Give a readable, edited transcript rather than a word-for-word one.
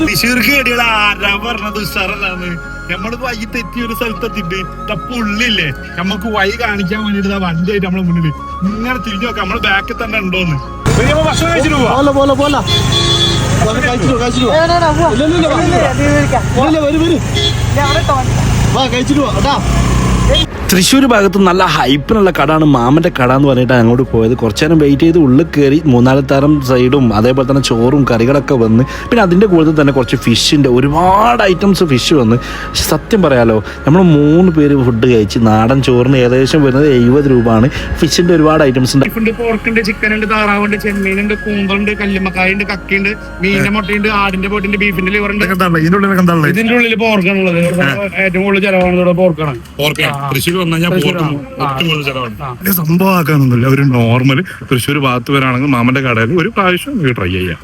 തൃശ്ശൂർക്ക് കേടിയുള്ള ആരാ പറഞ്ഞത് ഉഷാറല്ലാന്ന്. നമ്മള് വഴി തെറ്റിയ ഒരു സ്ഥലത്തെത്തിട്ട് പുള്ളില്ലേ നമ്മക്ക് വഴി കാണിക്കാൻ വേണ്ടിട്ട് വണ്ടിയായിട്ട് നമ്മളെ മുന്നില് ഇങ്ങനെ തിരിഞ്ഞു നോക്കാം നമ്മളെ ബാക്കിൽ തന്നെ ഉണ്ടോന്ന്. ഭക്ഷണം കഴിച്ചിട്ട് പോവാ. തൃശ്ശൂർ ഭാഗത്ത് നല്ല ഹൈപ്പിനുള്ള കടയാണ് മാമൻ്റെ കട എന്ന് പറഞ്ഞിട്ടാണ് അങ്ങോട്ട് പോയത്. കുറച്ച് നേരം വെയിറ്റ് ചെയ്ത് ഉള്ളിൽ കയറി 3-4 തരം സൈഡും അതേപോലെ തന്നെ ചോറും കറികളൊക്കെ വന്ന് പിന്നെ അതിൻ്റെ കൂടുതൽ തന്നെ കുറച്ച് ഫിഷിൻ്റെ ഒരുപാട് ഐറ്റംസ് ഫിഷ് വന്ന്. സത്യം പറയാലോ നമ്മൾ 3 പേര് ഫുഡ് കഴിച്ച് നാടൻ ചോറിന് ഏകദേശം വരുന്നത് 70 രൂപയാണ്. ഫിഷിൻ്റെ ഒരുപാട് ഐറ്റംസ് ഉണ്ട്. പോർക്കുണ്ട്, ചിക്കൻ ഉണ്ട്, താറാവുണ്ട്, ചെമ്മീനുണ്ട്, കൂമ്പുണ്ട്, കല്ലുമ്മക്കായുണ്ട്, കക്കയുണ്ട്, മീനിന്റെ മുട്ടയുണ്ട്, ആടിന്റെ പൊട്ടിന്റെ, ബീഫിന്റെ ലിവറുണ്ട്. ഇതിന്റെ ഉള്ളിൽ പോർക്കാണുള്ളത്. ഏറ്റവും കൂടുതൽ ചെലവാണ് പോർക്കാണ്. സംഭവമാക്കാനൊന്നുമില്ല. ഒരു നോർമൽ തൃശ്ശൂർ ഭാഗത്ത് വരാണെങ്കിൽ മാമന്റെ കടയിൽ ഒരു പ്രാവശ്യം ട്രൈ ചെയ്യാം.